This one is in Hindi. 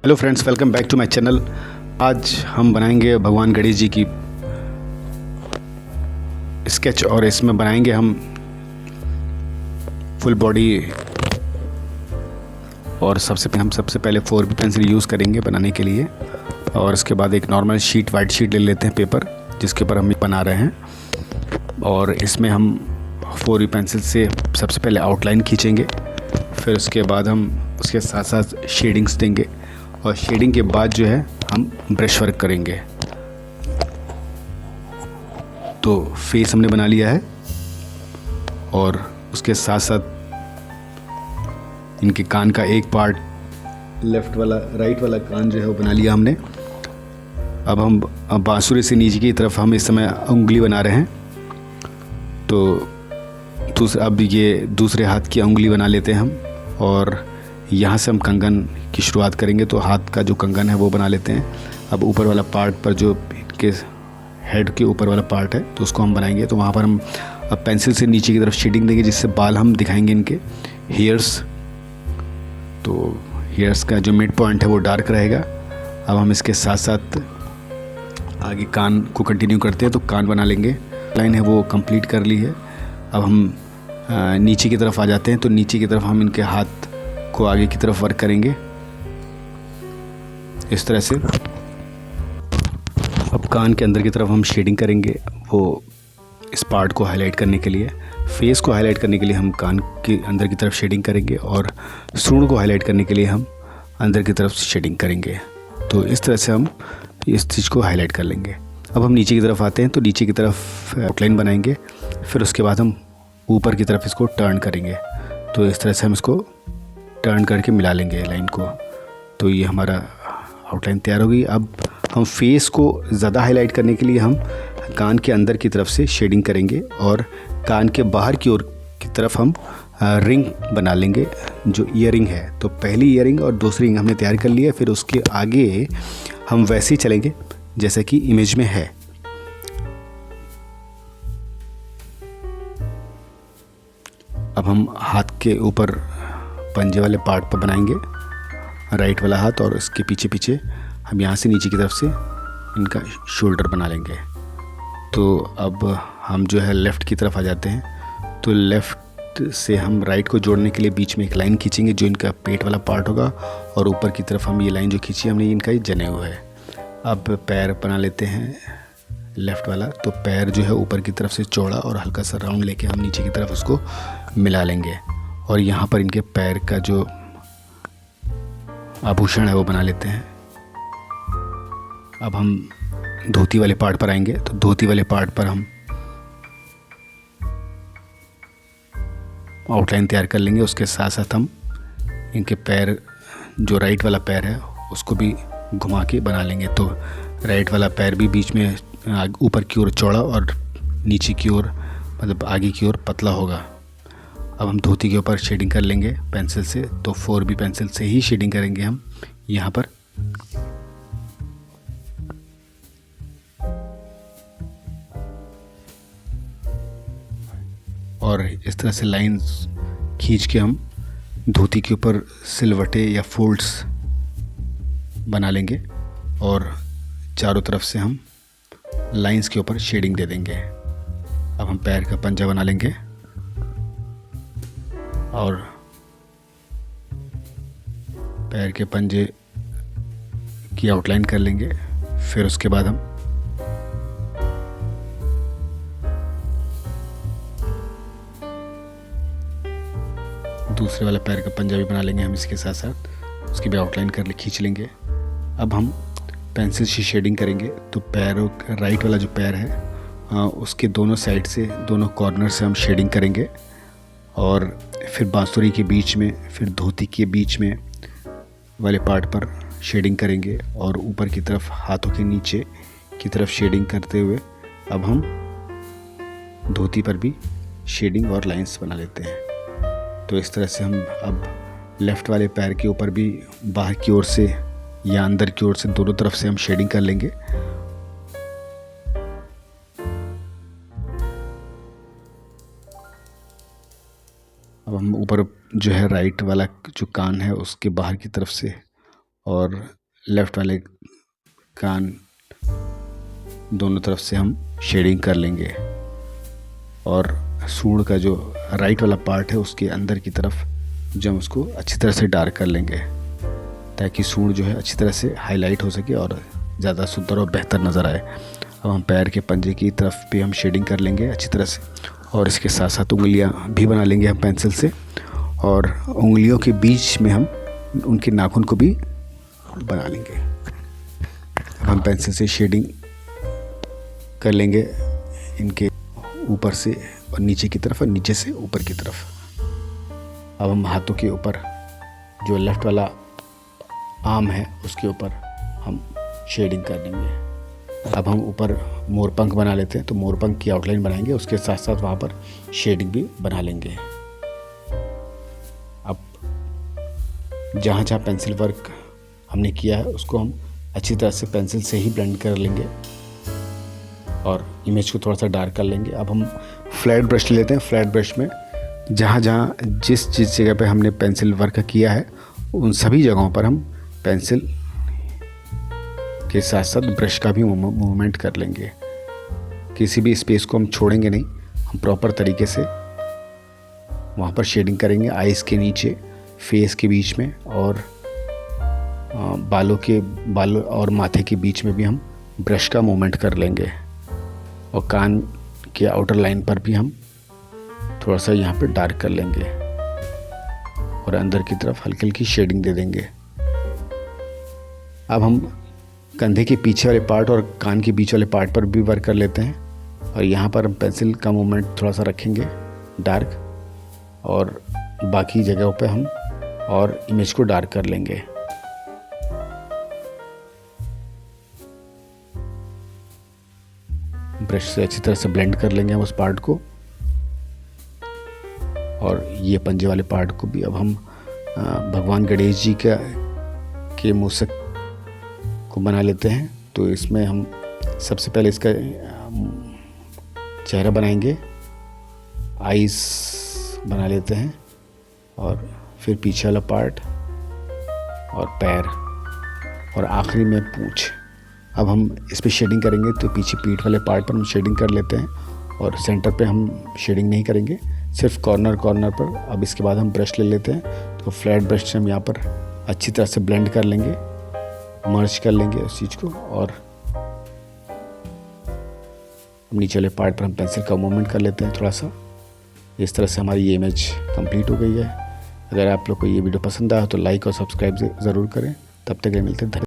Hello friends, welcome back to my channel. आज हम बनाएंगे भगवान गणेश जी की स्केच और इसमें बनाएंगे हम फुल बॉडी। और सबसे पहले 4B पेंसिल यूज़ करेंगे बनाने के लिए। और इसके बाद एक नॉर्मल शीट, वाइट शीट ले लेते हैं पेपर, जिसके ऊपर हम बना रहे हैं। और इसमें हम 4B पेंसिल से सबसे पहले आउटलाइन खींचेंगे, फिर उसके बाद हम उसके साथ साथ शेडिंग्स देंगे और शेडिंग के बाद जो है हम ब्रश वर्क करेंगे। तो फेस हमने बना लिया है और उसके साथ साथ इनके कान का एक पार्ट, राइट वाला कान जो है वो बना लिया हमने। अब हम बांसुरी से नीचे की तरफ हम इस समय उंगली बना रहे हैं। तो अब ये दूसरे हाथ की उंगली बना लेते हैं हम, और यहाँ से हम कंगन की शुरुआत करेंगे। तो हाथ का जो कंगन है वो बना लेते हैं। अब ऊपर वाला पार्ट पर, जो इनके हेड के ऊपर वाला पार्ट है, तो उसको हम बनाएंगे। तो वहाँ पर हम अब पेंसिल से नीचे की तरफ शेडिंग देंगे, जिससे बाल हम दिखाएंगे इनके हेयर्स। तो हेयर्स का जो मिड पॉइंट है वो डार्क रहेगा। अब हम इसके साथ साथ आगे कान को कंटिन्यू करते हैं। तो कान बना लेंगे, लाइन है वो कंप्लीट कर ली है। अब हम नीचे की तरफ आ जाते हैं। तो नीचे की तरफ हम इनके हाथ को आगे की तरफ वर्क करेंगे इस तरह से। अब कान के अंदर की तरफ हम शेडिंग करेंगे, वो इस पार्ट को हाईलाइट करने के लिए। फेस को हाईलाइट करने के लिए हम कान के अंदर की तरफ शेडिंग करेंगे, और सूंड को हाईलाइट करने के लिए हम अंदर की तरफ शेडिंग करेंगे। तो इस तरह से हम इस चीज़ को हाईलाइट कर लेंगे। अब हम नीचे की तरफ आते हैं। तो नीचे की तरफ आउटलाइन बनाएंगे, फिर उसके बाद हम ऊपर की तरफ इसको टर्न करेंगे। तो इस तरह से हम इसको टर्न करके मिला लेंगे लाइन को। तो ये हमारा आउटलाइन तैयार हो गई। अब हम फेस को ज़्यादा हाईलाइट करने के लिए हम कान के अंदर की तरफ से शेडिंग करेंगे, और कान के बाहर की ओर की तरफ हम रिंग बना लेंगे, जो ईयरिंग है। तो पहली ईयरिंग और दूसरी रिंग हमने तैयार कर लिया है। फिर उसके आगे हम वैसे ही चलेंगे जैसा कि इमेज में है। अब हम हाथ के ऊपर पंजे वाले पार्ट पर बनाएंगे राइट वाला हाथ, और इसके पीछे पीछे हम यहाँ से नीचे की तरफ से इनका शोल्डर बना लेंगे। तो अब हम जो है लेफ़्ट की तरफ आ जाते हैं। तो लेफ़्ट से हम राइट को जोड़ने के लिए बीच में एक लाइन खींचेंगे, जो इनका पेट वाला पार्ट होगा, और ऊपर की तरफ हम ये लाइन जो खींची हमने, इनका ही जनेऊ है। अब पैर बना लेते हैं लेफ़्ट वाला। तो पैर जो है ऊपर की तरफ से चौड़ा और हल्का सा राउंड लेके हम नीचे की तरफ उसको मिला लेंगे, और यहाँ पर इनके पैर का जो आभूषण है वो बना लेते हैं। अब हम धोती वाले पार्ट पर आएंगे। तो धोती वाले पार्ट पर हम आउटलाइन तैयार कर लेंगे। उसके साथ साथ हम इनके पैर, जो राइट वाला पैर है, उसको भी घुमा के बना लेंगे। तो राइट वाला पैर भी बीच में ऊपर की ओर चौड़ा और नीचे की ओर, मतलब आगे की ओर पतला होगा। अब हम धोती के ऊपर शेडिंग कर लेंगे पेंसिल से। तो 4B पेंसिल से ही शेडिंग करेंगे हम यहाँ पर। और इस तरह से लाइंस खींच के हम धोती के ऊपर सिलवटे या फोल्ड्स बना लेंगे, और चारों तरफ से हम लाइंस के ऊपर शेडिंग दे देंगे। अब हम पैर का पंजा बना लेंगे और पैर के पंजे की आउटलाइन कर लेंगे। फिर उसके बाद हम दूसरे वाला पैर का पंजा भी बना लेंगे हम इसके साथ साथ, उसकी भी आउटलाइन कर खींच लेंगे। अब हम पेंसिल से शेडिंग करेंगे। तो पैरों का राइट वाला जो पैर है, उसके दोनों साइड से, दोनों कॉर्नर से हम शेडिंग करेंगे, और फिर बांसुरी के बीच में, फिर धोती के बीच में वाले पार्ट पर शेडिंग करेंगे, और ऊपर की तरफ हाथों के नीचे की तरफ शेडिंग करते हुए अब हम धोती पर भी शेडिंग और लाइंस बना लेते हैं। तो इस तरह से हम अब लेफ़्ट वाले पैर के ऊपर भी बाहर की ओर से या अंदर की ओर से, दोनों तरफ से हम शेडिंग कर लेंगे। अब हम ऊपर जो है राइट वाला जो कान है, उसके बाहर की तरफ से और लेफ़्ट वाले कान दोनों तरफ से हम शेडिंग कर लेंगे। और सूंड का जो राइट वाला पार्ट है उसके अंदर की तरफ जो हम उसको अच्छी तरह से डार्क कर लेंगे, ताकि सूंड जो है अच्छी तरह से हाईलाइट हो सके और ज़्यादा सुंदर और बेहतर नज़र आए। अब हम पैर के पंजे की तरफ भी हम शेडिंग कर लेंगे अच्छी तरह से, और इसके साथ साथ उंगलियां भी बना लेंगे हम पेंसिल से, और उंगलियों के बीच में हम उनके नाखून को भी बना लेंगे। अब हम पेंसिल से शेडिंग कर लेंगे इनके ऊपर से और नीचे की तरफ और नीचे से ऊपर की तरफ। अब हम हाथों के ऊपर जो लेफ़्ट वाला आर्म है उसके ऊपर हम शेडिंग कर लेंगे। अब हम ऊपर मोरपंख बना लेते हैं, तो मोरपंख की आउटलाइन बनाएंगे, उसके साथ साथ वहाँ पर शेडिंग भी बना लेंगे। अब जहाँ जहाँ पेंसिल वर्क हमने किया है उसको हम अच्छी तरह से पेंसिल से ही ब्लेंड कर लेंगे और इमेज को थोड़ा सा डार्क कर लेंगे। अब हम फ्लैट ब्रश लेते हैं। फ्लैट ब्रश में जहाँ जहाँ जिस जगह पे हमने पेंसिल वर्क किया है उन सभी जगहों पर हम पेंसिल के साथ साथ ब्रश का भी मूवमेंट कर लेंगे। किसी भी स्पेस को हम छोड़ेंगे नहीं, हम प्रॉपर तरीके से वहाँ पर शेडिंग करेंगे। आइज़ के नीचे, फेस के बीच में, और बालों और माथे के बीच में भी हम ब्रश का मूवमेंट कर लेंगे। और कान के आउटर लाइन पर भी हम थोड़ा सा यहाँ पे डार्क कर लेंगे और अंदर की तरफ हल्की हल्की शेडिंग दे देंगे। अब हम कंधे के पीछे वाले पार्ट और कान के बीच वाले पार्ट पर भी वर्क कर लेते हैं, और यहाँ पर हम पेंसिल का मूवमेंट थोड़ा सा रखेंगे डार्क, और बाकी जगहों पे हम और इमेज को डार्क कर लेंगे। ब्रश से अच्छी तरह से ब्लेंड कर लेंगे हम उस पार्ट को, और ये पंजे वाले पार्ट को भी। अब हम भगवान गणेश जी के मूसक को बना लेते हैं। तो इसमें हम सबसे पहले इसका चेहरा बनाएंगे, आईज बना लेते हैं, और फिर पीछे वाला पार्ट और पैर, और आखिरी में पूंछ। अब हम इस पर शेडिंग करेंगे, तो पीछे पीठ वाले पार्ट पर हम शेडिंग कर लेते हैं, और सेंटर पे हम शेडिंग नहीं करेंगे, सिर्फ कॉर्नर पर। अब इसके बाद हम ब्रश ले लेते हैं, तो फ्लैट ब्रश से हम यहाँ पर अच्छी तरह से ब्लेंड कर लेंगे, मर्ज कर लेंगे उस चीज़ को, और नीचे वाले पार्ट पर हम पेंसिल का मूवमेंट कर लेते हैं थोड़ा सा। इस तरह से हमारी ये इमेज कंप्लीट हो गई है। अगर आप लोग को ये वीडियो पसंद आया तो लाइक और सब्सक्राइब ज़रूर करें। तब तक के लिए मिलते हैं।